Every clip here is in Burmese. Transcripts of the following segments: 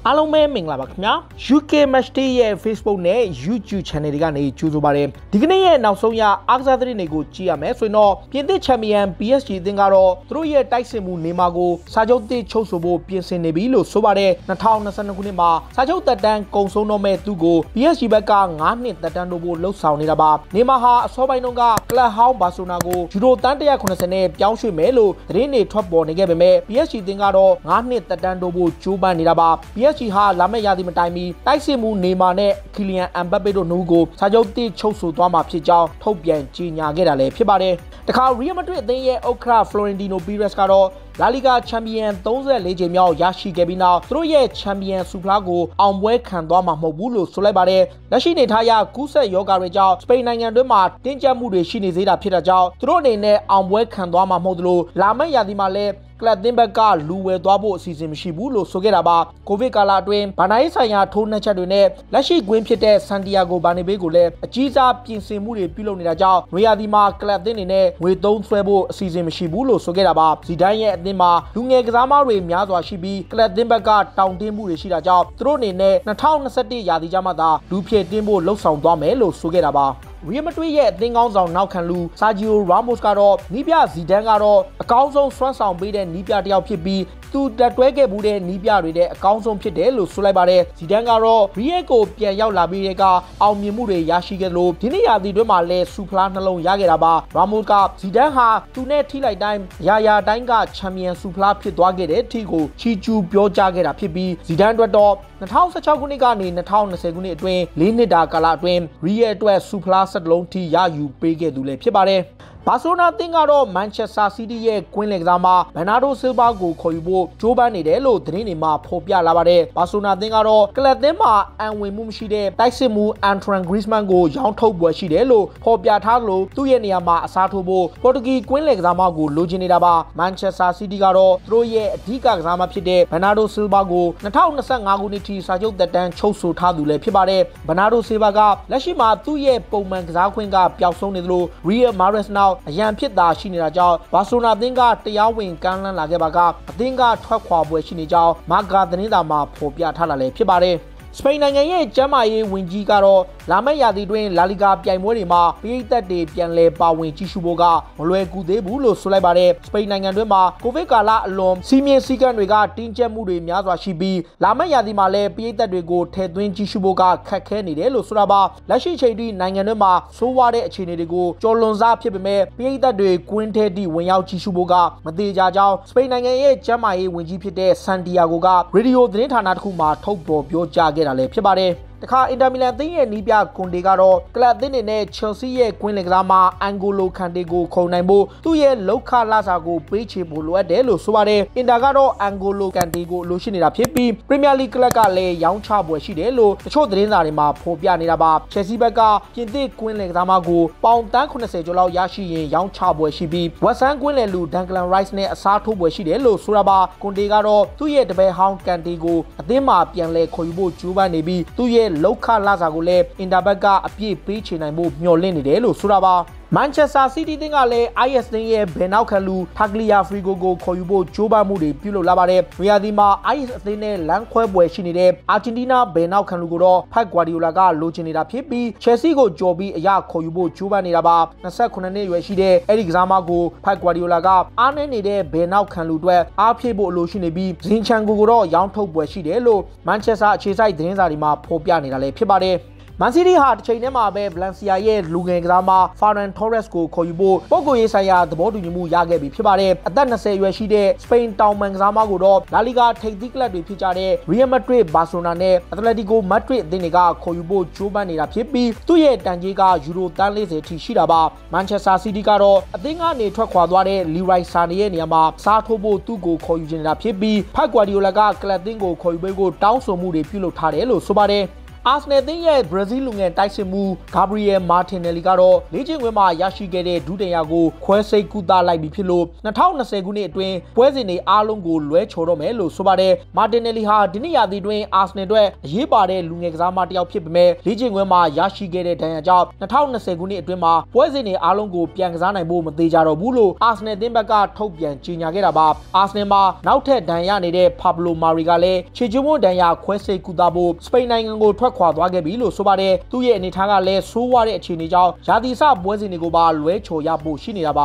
အားလုံးပဲမင်္ဂလာပါခင်ဗျာ UK Matchday ရဲ့ Facebook နဲ့ YouTube Channel တွေကနေကြိုဆိုပါရစေဒီကနေ့ရဲ့နောက်ဆုံးရအားကစားသတင်းတွေကိုကြည့်ရမယ်ဆိုရင်တော့ပြင်သစ်ချန်ပီယံ PSG အသင်းကတော့သူတို့ရဲ့တိုက်စစ်မှုနေမာကိုစာချုပ်သစ်ချုပ်ဆိုဖို့ပြင်ဆင်နေပြီလို့ဆိုပါတယ်2022ခုနှစ်မှာစာချုပ်သက်တမ်းကုန်ဆုံးတော့မဲ့သူကို PSG ဘက်က9နှစ်သက်တမ်းတိုးဖို့လှုပ်ဆောင်နေတာပါနေမာဟာအစောပိုင်းတုန်းကကလပ်ဟောင်းဘာဆိုနာကိုယူရိုတန်း190နဲ့ပြောင်းရွှေ့မယ်လို့သတင်းတွေထွက်ပေါ်နေခဲ့ပေမဲ့ PSG အသင်းကတော့9နှစ်သက်တမ်းတိုးဖို့ကြိုးပမ်းနေတာပါ PSG ဟာလာမယ့်ရာသီမတိုင်မီတိုက်စစ်မှုနေမာနဲ့ကီလီယန်အမ်ဘပ်ပေတို့နှစ်ဦးကိုစာချုပ်သစ်ချုပ်ဆိုသွားမှာဖြစ်ကြောင်းထုတ်ပြန်ကြေညာခဲ့တာလည်းဖြစ်ပါတယ်။တခါရီယယ်မက်ဒရစ်အသင်းရဲ့ဥက္ကဋ္ဌဖလိုရင်တီနိုပီရက်စ်ကတော့လာလီဂါချန်ပီယံ34ချိန်မြောက်ရရှိခဲ့ပြီးနောက်သူတို့ရဲ့ချန်ပီယံဆူဖလားကိုအောင်ပွဲခံသွားမှာမဟုတ်ဘူးလို့ဆိုလိုက်ပါတယ်။လက်ရှိနေထားရကူးဆက်ယောဂါတွေကြောင့်စပိန်နိုင်ငံတွင်းမှာတင်းကျပ်မှုတွေရှိနေသေးတာဖြစ်တာကြောင့်သူတို့အနေနဲ့အောင်ပွဲခံသွားမှာမဟုတ်သလိုလာမယ့်ရာသီမှာလည်းကလပ်သင်းဘက်ကလူဝယ်သွားဖို့အစီအစဉ်မရှိဘူးလို့ဆိုခဲ့တာပါကိုဗစ်ကာလအတွင်းဘာနာရေးဆိုင်ရာထိုးနှက်ချက်တွေနဲ့လက်ရှိကွင်းဖြစ်တဲ့ဆန်တီယာဂိုဘာနေဘေးကိုလည်းအကြီးစားပြင်ဆင်မှုတွေပြုလုပ်နေတာကြောင့်နွေရာသီမှာကလပ်သင်းတွေနဲ့ငွေသုံးဆွဲဖို့အစီအစဉ်မရှိဘူးလို့ဆိုခဲ့တာပါဇီဒန်ရဲ့အသင်းမှာလူငယ်ကစားမတွေများစွာရှိပြီးကလပ်သင်းဘက်ကတောင်းတင်းမှုတွေရှိတာကြောင့်သူတို့အနေနဲ့2021ရာသီကျမှသာလူဖြည့်တင်းဖို့လှုံ့ဆော်သွားမယ်လို့ဆိုခဲ့တာပါရီယယ်မက်ဒရစ်ရဲ့အသင်းကောင်းဆောင်နောက်ခံလူဆာဂျီယိုရာမို့စ်ကတော့နီးပြဇီဒန်ကတော့အကောင်းဆုံးစွမ်းဆောင်ပေးတဲ့နီးပြတစ်ယောက်ဖြစ်ပြီးသူတက်တွဲခဲ့မှုတဲ့နီးပြတွေတဲ့အကောင်းဆုံးဖြစ်တယ်လို့ဆိုလိုက်ပါတယ်ဇီဒန်ကတော့ရီယယ်ကိုပြန်ရောက်လာပြီးတဲ့ကအောင်မြင်မှုတွေရရှိခဲ့လို့ဒီနေ့ရာသီတွင်းမှာလည်းဆူဖလားနှလုံးရခဲ့တာပါရာမို့စ်ကဇီဒန်ဟာသူနဲ့ထိလိုက်တိုင်းရာတိုင်းကချန်ပီယံဆူဖလားဖြစ်သွားခဲ့တဲ့အထိကိုချီကျူးပြောကြားခဲ့တာဖြစ်ပြီးဇီဒန်အတွက်တော့2016ခုနှစ်ကနေ2020ခုနှစ်အတွင်း4နှစ်တာကာလအတွင်းရီယယ်အတွက်ဆူဖလားဆက်လုံးထိရယူပေးခဲ့သူလည်းဖြစ်ပါတယ်ဘာဆိုနာတင်ကတော့မန်ချက်စတာစီးတီးရဲ့ကွင်းလင်ကစားမဘန်နာဒိုဆီလ်ဗာကိုခေါ်ယူဖို့ကြိုးပမ်းနေတယ်လို့သတင်းတွေမှာဖော်ပြလာပါတယ်။ဘာဆိုနာတင်ကတော့ကလပ်သင်းမှာအံဝင်မှုမရှိတဲ့တိုက်စစ်မှုအန်ထရန်ဂရစ်မန်ကိုရောင်းထုတ်ပွဲရှိတယ်လို့ဖော်ပြထားလို့သူ့ရဲ့နေရာမှာအစားထိုးဖို့ပေါ်တူဂီကွင်းလင်ကစားမကိုလိုချင်နေတာပါ။မန်ချက်စတာစီးတီးကတော့သူတို့ရဲ့အဓိကကစားမဖြစ်တဲ့ဘန်နာဒိုဆီလ်ဗာကို2025ခုနှစ်ထိစာချုပ်သက်တမ်းချုပ်ဆိုထားသူလည်းဖြစ်ပါတယ်။ဘန်နာဒိုဆီလ်ဗာကလက်ရှိမှာသူ့ရဲ့ပုံမှန်ကစားခွင့်ကပျောက်ဆုံးနေသလိုရီယယ်မာရက်စ်နောက်အရန်ဖြစ်တာရှိနေတာကြောင့်ဘာဆိုနာအသင်းကတရားဝင်ကမ်းလှမ်းလာခဲ့ပါကအသင်းကထွက်ခွာပွဲရှိနေကြောင်းမာဂါသတင်းစာမှာဖော်ပြထားတာလည်းဖြစ်ပါတယ်စပိန်နိုင်ငံရဲ့ကျန်းမာရေးဝန်ကြီးကတော့လာမယ့်ရာသီတွင်လာလီဂါပြိုင်ပွဲတွေမှာပြည်သက်တွေပြန်လည်ပါဝင်ကြည့်ရှုဖို့ကမလွယ်ကူသေးဘူးလို့ဆိုလိုက်ပါတယ်စပိန်နိုင်ငံတွင်းမှာကိုဗစ်ကာလအလွန်စီးမြင့်စည်းကမ်းတွေကတင်းကျပ်မှုတွေများစွာရှိပြီးလာမယ့်ရာသီမှာလည်းပြည်သက်တွေကိုထည့်သွင်းကြည့်ရှုဖို့ကခက်ခဲနေတယ်လို့ဆိုတာပါလက်ရှိချိန်ထိနိုင်ငံတွင်းမှာဆိုးဝါးတဲ့အခြေအနေတွေကိုကျော်လွန်စားဖြစ်ပေမဲ့ပြည်သက်တွေကွင်းထဲထိဝင်ရောက်ကြည့်ရှုဖို့ကမသေးကြကြောင်းစပိန်နိုင်ငံရဲ့ကျန်းမာရေးဝန်ကြီးဖြစ်တဲ့ဆန်တီယာဂိုကရေဒီယိုသတင်းဌာနတစ်ခုမှာထုတ်ဖော်ပြောကြားခဲ့တာလည်းဖြစ်ပါတယ်တခါအင်တာမီလန်အသင်းရဲ့နီးပြကွန်တေကတော့ကလပ်အသင်းတွေနဲ့ချယ်ဆီရဲ့ကွင်းလင်ကစားမှာအန်ဂိုလိုခန်တေကိုခုံနိုင်ဖို့သူ့ရဲ့လောက်ခလာစာကိုပေးချေဖို့လိုအပ်တယ်လို့ဆိုပါတယ်အင်တာကတော့အန်ဂိုလိုကန်တေကိုလိုရှိနေတာဖြစ်ပြီးပရီးမီယာလိကလပ်ကလည်းရောင်းချပွဲရှိတယ်လို့တချို့သတင်းစာတွေမှာဖော်ပြနေတာပါချယ်ဆီဘက်ကပြင်သစ်ကွင်းလင်ကစားမှာကိုပေါင်တန်း80ကျော်လောက်ရရှိရင်ရောင်းချပွဲရှိပြီးဝက်ဆန်ကွင်းလင်လူဒန်ကလန်ရိုက်စ်နဲ့အစားထိုးပွဲရှိတယ်လို့ဆိုတာပါကွန်တေကတော့သူ့ရဲ့တပည့်ဟောင်းကန်တေကိုအသင်းမှာပြန်လဲခေါ်ယူဖို့ကြိုးပမ်းနေပြီးသူ့ရဲ့လောက်ခလာစာကိုလည်းအင်တာဘက်ကအပြည့်ပေးချေနိုင်ဖို့မျှော်လင့်နေတယ်လို့ဆိုတာပါမန်ချက်စတာစီးတီးတင်းကလည်း IS တင်းရဲ့ဘယ်နောက်ခံလူဖာဂလီယာဖရီဂိုကိုခေါ်ယူဖို့ကြိုးပမ်းမှုတွေပြုလုပ်လာပါတယ်။ရီယာဒီမှာ IS အသင်းနဲ့လမ်းခွဲပွဲရှိနေတဲ့အာဂျင်တီးနားဘယ်နောက်ခံလူကိုတော့ဖက်ဂွာဒီယိုလာကလိုချင်နေတာဖြစ်ပြီးချယ်ဆီကိုကြော်ပြီးအရခေါ်ယူဖို့ကြိုးပမ်းနေတာပါ28နှစ်အရွယ်ရှိတဲ့အဲ့ဒီကစားမကိုဖက်ဂွာဒီယိုလာကအားနည်းနေတဲ့ဘယ်နောက်ခံလူတွေအားဖြည့်ဖို့အလိုရှိနေပြီးဇင်ချန်ကိုတော့ရောင်းထုတ်ပွဲရှိတယ်လို့မန်ချက်စတာအခြေစိုက်သတင်းစာတွေမှာဖော်ပြနေတာလည်းဖြစ်ပါတယ်မန်စီးတီးဟာတစ်ချိန်တည်းမှာပဲဗလန်စီယာရဲ့လူငယ်ကစားမဖာရန်ထော်ရက်စ်ကိုခေါ်ယူဖို့ပုဂ္ဂိုလ်ရေးဆိုင်ရာသဘောတူညီမှုရခဲ့ပြီဖြစ်ပါတယ်အသက်20အရွယ်ရှိတဲ့စပိန်တောင်မန်ကစားမကိုတော့လာလီဂါထိပ်သီးကလပ်တွေဖြစ်ကြတဲ့ရီယယ်မက်ဒရစ်ဘာဆိုနာနဲ့အက်တလက်တီကိုမက်ဒရစ်အသင်းတွေကခေါ်ယူဖို့ကြိုးပမ်းနေတာဖြစ်ပြီးသူ့ရဲ့တန်ကြေးကယူရိုတန်း40ထိရှိတာပါမန်ချက်စတာစီးတီးကတော့အသင်းကနေထွက်ခွာသွားတဲ့လီရိုက်ဆာနေရဲ့နေရာမှာစားထိုးဖို့သူ့ကိုခေါ်ယူနေတာဖြစ်ပြီးဖက်ဂွာဒီယိုလာကကလပ်သင်းကိုခေါ်ယူပေးဖို့တောင်းဆိုမှုတွေပြုလုပ်ထားတယ်လို့ဆိုပါတယ် အာဆနယ်အသင်းရဲ့ဘရာဇီးလူငယ်တိုက်စစ်မှုဂါဘရီယယ်မာတင်နယ်လီကတော့လေ့ကျင့်ခွင့်မှာရရှိခဲ့တဲ့ဒုတိယကိုခွဲစိတ်ကုသလိုက်ပြီးဖြစ်လို့2020ခုနှစ်အတွင်းပွဲစဉ်တွေအားလုံးကိုလွဲချော်တော့မယ်လို့ဆိုပါတယ်မာတင်နယ်လီဟာဒီနှစ်ရာသီအတွင်းအာဆနယ်အတွက်အရေးပါတဲ့လူငယ်ကစားမတစ်ယောက်ဖြစ်ပေမဲ့လေ့ကျင့်ခွင့်မှာရရှိခဲ့တဲ့ဒဏ်ရာကြောင့်2020ခုနှစ်အတွင်းမှာပွဲစဉ်တွေအားလုံးကိုပြန်ကစားနိုင်ဖို့မသေးကြတော့ဘူးလို့အာဆနယ်အသင်းဘက်ကထုတ်ပြန်ကြေညာခဲ့တာပါအာဆနယ်မှာနောက်ထပ်ဒဏ်ရာနေတဲ့ဖာဘလိုမာရီကလည်းခြေကျုံဒဏ်ရာခွဲစိတ်ကုသဖို့စပိန်နိုင်ငံကိုထွက်ခွာသွားခဲ့ပြီလို့ဆိုပါတယ်သူ့ရဲ့အနေထားကလည်းဆိုးဝါးတဲ့အခြေအနေကြောင့်ရာသီစပွဲစဉ်တွေကိုပါလွဲချော်ရဖို့ရှိနေတာပ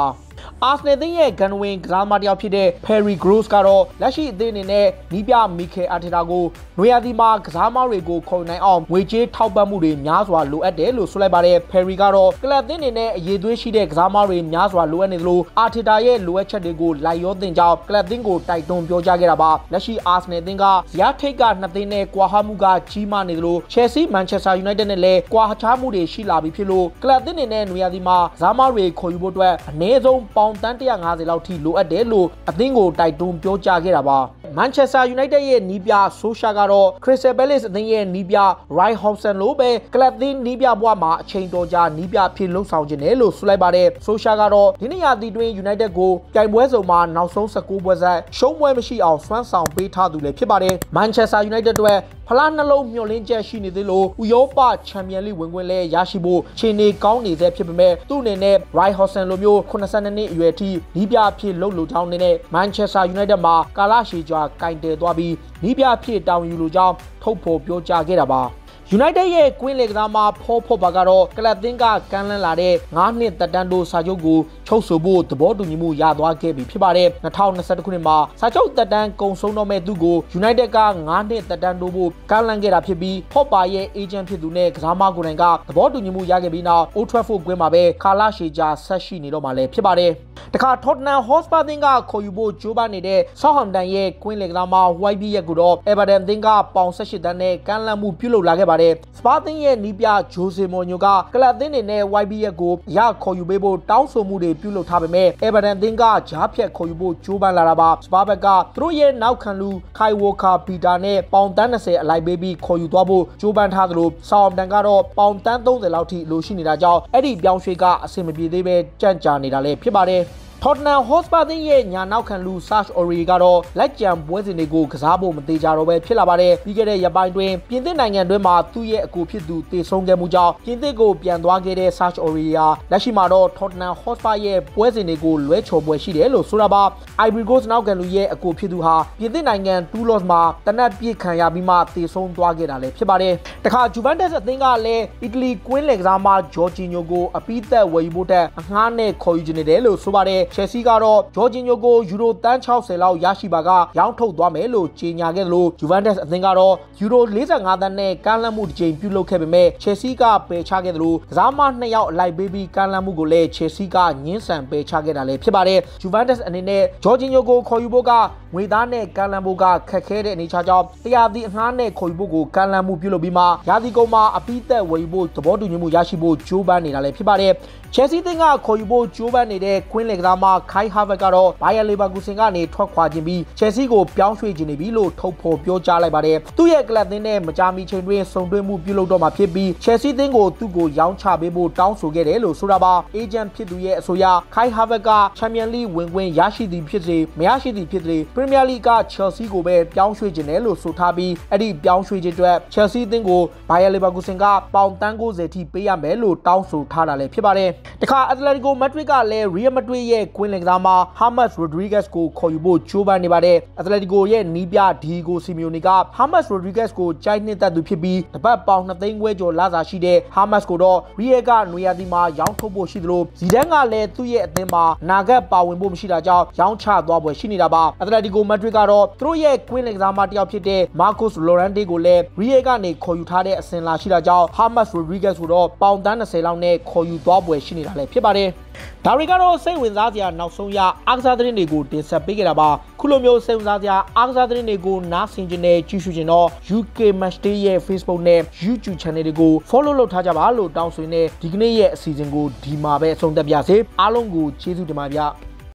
ါအာဆနယ်အသင်းရဲ့ဂန်ဝင်ကစားမတစ်ယောက်ဖြစ်တဲ့ Perry Gross ကတော့လက်ရှိအသင်းအနေနဲ့နီးပြမီခဲအာတီတာကိုနွေရာသီမှာကစားမတွေကိုခေါ်နိုင်အောင်ငွေကြေးထောက်ပံ့မှုတွေများစွာလိုအပ်တယ်လို့ဆိုလိုက်ပါတယ် Perry ကတော့ကလပ်အသင်းအနေနဲ့အရေးသွေးရှိတဲ့ကစားမတွေများစွာလိုအပ်နေသလိုအာတီတာရဲ့လိုအပ်ချက်တွေကိုလိုက်ရောတင်ကြောင်းကလပ်အသင်းကိုတိုက်တွန်းပြောကြားခဲ့တာပါလက်ရှိအာဆနယ်အသင်းကဇယားထိတ်က2သိန်းနဲ့ကွာဟမှုကကြီးမားနေသလို Chelsea Manchester United နဲ့လည်းကွာခြားမှုတွေရှိလာပြီဖြစ်လို့ကလပ်အသင်းအနေနဲ့နွေရာသီမှာကစားမတွေခေါ်ယူဖို့အတွက်အနည်းဆုံးပေါင်တန်း150လောက်ထိလိုအပ်တယ်လို့အသင်းကိုတိုက်တွန်းပြောကြားခဲ့တာပါ Manchester United ရဲ့နီးပြဆိုရှာကတော့ Crystal Palace အသင်းရဲ့နီးပြ Ryan Hobson လို့ပဲကလပ်အသင်းနီးပြဘဝမှာအချိန်တော်ကြာနီးပြဖြစ်လှုပ်ဆောင်ခြင်းတယ်လို့ဆိုလိုက်ပါတယ်ဆိုရှာကတော့ဒီနေ့ရာသီတွင် United ကိုပြိုင်ပွဲစုံမှာနောက်ဆုံး19ပွဲဆက်ရှုံးပွဲမရှိအောင်စွမ်းဆောင်ပေးထားသူလည်းဖြစ်ပါတယ် Manchester United အတွက်ဖလားနှလုံးမျှော်လင့်ချက်ရှိနေသေးလို့ဥရောပချန်ပီယံလိဝင်ခွင့်လဲရရှိဖို့ခြေနေကောင်းနေသေးဖြစ်ပေမဲ့သူ့အနေနဲ့ Ryan Hobson လိုမျိုး82နှစ်အရွယ်ထိနီးပြဖြစ်လှုပ်လို့ကြောင်းနဲ့ Manchester United မှာကာလရှည်ကြာကင်တယ်သွားပြီးနီးပြဖြစ်တောင်းယူလိုကြောင်းထုတ်ဖော်ပြောကြားခဲ့တာပါ United ရဲ့ကွင်းလေကစားမဖော်ဘာကတော့ကလပ်အသင်းကကမ်းလှမ်းလာတဲ့9နှစ်သက်တမ်းတိုးစာချုပ်ကိုချုပ်ဆိုဖို့သဘောတူညီမှုရသွားခဲ့ပြီဖြစ်ပါတယ်2021ခုနှစ်မှာစာချုပ်သက်တမ်းကုန်ဆုံးတော့မဲ့သူကို United က9နှစ်သက်တမ်းတိုးဖို့ကမ်းလှမ်းခဲ့တာဖြစ်ပြီးဖော်ဘာရဲ့ agent ဖြစ်သူနဲ့ကစားမကိုယ်တိုင်ကသဘောတူညီမှုရခဲ့ပြီးနောက် Old Trafford ကွင်းမှာပဲကာလရှည်ကြာဆက်ရှိနေတော့မှလည်းဖြစ်ပါတယ်တခါ Tottenham Hotspur အသင်းကခေါ်ယူဖို့ကြိုးပမ်းနေတဲ့ Southampton ရဲ့ကွင်းလေကစားမ YB ရဲ့ကိုတော့ Everton အသင်းကပေါင်18တန်းနဲ့ကမ်းလှမ်းမှုပြုလုပ်လာခဲ့ပါတယ်စပါးသင်းရဲ့နီးပြဂျိုဆေမော်ညိုကကလပ်အသင်းတွေနဲ့ YB ရဲ့ကိုရခေါ်ယူပေးဖို့တောင်းဆိုမှုတွေပြုလုပ်ထားပေမဲ့ Everton အသင်းကဂျားဖြတ်ခေါ်ယူဖို့ကြိုးပမ်းလာတာပါစပါးဘက်ကသူတို့ရဲ့နောက်ခံလူခိုင်ဝိုကာပီတာနဲ့ပေါင်တန်း20အလိုက်ပေးပြီးခေါ်ယူသွားဖို့ကြိုးပမ်းထားသလို Southampton ကတော့ပေါင်တန်း30လောက်ထိလိုရှိနေတာကြောင့်အဲ့ဒီပြောင်းရွှေ့ကအဆင်မပြေသေးပဲကြန့်ကြာနေတာလည်းဖြစ်ပါတယ်Tottenham Hotspur အသင်းရဲ့ညာနောက်ခံလူ Serge Aurier ကတော့လက်ကျန်ပွဲစဉ်တွေကိုကစားဖို့မသေးကြတော့ပဲဖြစ်လာပါတယ်ပြီးခဲ့တဲ့ရက်ပိုင်းတွင်ပြင်သစ်နိုင်ငံတွင်းမှာသူ့ရဲ့အကူဖြစ်သူတည်ဆုံးခဲ့မှုကြောင့်ပြင်သစ်ကိုပြန်သွားခဲ့တဲ့ Serge Aurier လက်ရှိမှာတော့ Tottenham Hotspur ရဲ့ပွဲစဉ်တွေကိုလွဲချော်ပွဲရှိတယ်လို့ဆိုတာပါ Ivory Coast နောက်ခံလူရဲ့အကူဖြစ်သူဟာပြင်သစ်နိုင်ငံ Toulouse မှာတနက်ပြစ်ခံရပြီးမှတည်ဆုံးသွားခဲ့တာလည်းဖြစ်ပါတယ်တခါ Juventus အသင်းကလည်းအီတလီကွင်းလေကစားမ Jorginho ကိုအပိသက်ဝယ်ယူဖို့တဲ့အငှားနဲ့ခေါ်ယူနေတယ်လို့ဆိုပါတယ်Chelsea ကတော့ Jorginho ကိုယူရိုတန်း60လောက်ရရှိပါကရောင်းထုတ်သွားမယ်လို့ကြေညာခဲ့တယ်လို့ Juventus အသင်းကတော့ယူရို45တန်းနဲ့ကမ်းလှမ်းမှုတစ်ကြိမ်ပြုလုပ်ခဲ့ပေမဲ့ Chelsea ကပယ်ချခဲ့တယ်လို့ကစားမ2ယောက်အလိုက်ပေးပြီးကမ်းလှမ်းမှုကိုလည်း Chelsea ကညှင်းဆန်ပယ်ချခဲ့တာလည်းဖြစ်ပါတယ် Juventus အနေနဲ့ Jorginho ကိုခေါ်ယူဖို့ကငွေသားနဲ့ကမ်းလှမ်းဖို့ကခက်ခဲတဲ့အနေအထားကြောင့်တရားသီအငှားနဲ့ခေါ်ယူဖို့ကိုကမ်းလှမ်းမှုပြုလုပ်ပြီးမှရာသီကုန်မှာအပိသက်ဝယ်ယူဖို့သဘောတူညီမှုရရှိဖို့ကြိုးပမ်းနေတာလည်းဖြစ်ပါတယ်Chelsea တင်ကခေါ်ယူဖို့ကြိုးပမ်းနေတဲ့ကွင်းလေကစားမ Kai Havertz ကတော့ Bayer Leverkusen ကနေထွက်ခွာခြင်းပြီး Chelsea ကိုပြောင်းရွှေ့ခြင်းနေပြီလို့ထုတ်ဖော်ပြောကြားလိုက်ပါတယ်။သူ့ရဲ့ကလပ်သင်းနဲ့မကြာမီချိန်တွင်ဆုံတွေ့မှုပြုလုပ်တော့မှာဖြစ်ပြီး Chelsea တင်ကိုသူ့ကိုရောင်းချပေးဖို့တောင်းဆိုခဲ့တယ်လို့ဆိုတာပါ။ Agent ဖြစ်သူရဲ့အဆိုအရ Kai Havertz က Champions League ဝင်ခွင့်ရရှိသည်ဖြစ်စေမရရှိသည်ဖြစ်စေ Premier League က Chelsea ကိုပဲပြောင်းရွှေ့ခြင်းတယ်လို့ဆိုထားပြီးအဲ့ဒီပြောင်းရွှေ့ခြင်းအတွက် Chelsea တင်ကို Bayer Leverkusen ကပေါင်တန်း90ထိပေးရမယ်လို့တောင်းဆိုထားတာလည်းဖြစ်ပါတယ်။တခါ Atletico Madrid ကလည်း Real Madrid ရဲ့ကွင်းလင်ကစားမ James Rodriguez ကိုခေါ်ယူဖို့ကြိုးပမ်းနေပါတယ်။ Atletico ရဲ့နီးပြ Diego Simeone က James Rodriguez ကိုကြိုက်နှစ်သက်သူဖြစ်ပြီးတပတ်ပေါင်2သိန်းခွဲကျော်လစာရှိတဲ့ James ကိုတော့ Real ကနွေရာသီမှာရောင်းထုတ်ဖို့ရှိသလိုဇီဒန်ကလည်းသူ့ရဲ့အသင်းမှာနာဂတ်ပါဝင်ဖို့မရှိတာကြောင့်ရောင်းချသွားပွဲရှိနေတာပါ။ Atletico Madrid ကတော့သူတို့ရဲ့ကွင်းလင်ကစားမတစ်ယောက်ဖြစ်တဲ့ Marcos Llorente ကိုလည်း Real ကနေခေါ်ယူထားတဲ့အစဉ်လာရှိတာကြောင့် James Rodriguez ကိုတော့ပေါင်တန်း20လောက်နဲ့ခေါ်ယူသွားပွဲရှိနေတာလည်းဖြစ်ပါတယ်။ဒါတွေကတော့စိတ်ဝင်စားစရာနောက်ဆုံးရအားကစားသတင်းတွေကိုတင်ဆက်ပေးခဲ့တာပါခုလိုမျိုးစိတ်ဝင်စားစရာအားကစားသတင်းတွေကိုနားဆင်ကြနေကြည့်ရှုကြတော့ UK Matchday ရဲ့ Facebook နဲ့ YouTube Channel တွေကို Follow လုပ်ထားကြပါလို့တောင်းဆိုနေဒီကနေ့ရဲ့အစီအစဉ်ကိုဒီမှာပဲအဆုံးသတ်ပါရစေအားလုံးကိုကျေးဇူးတင်ပါဗျာ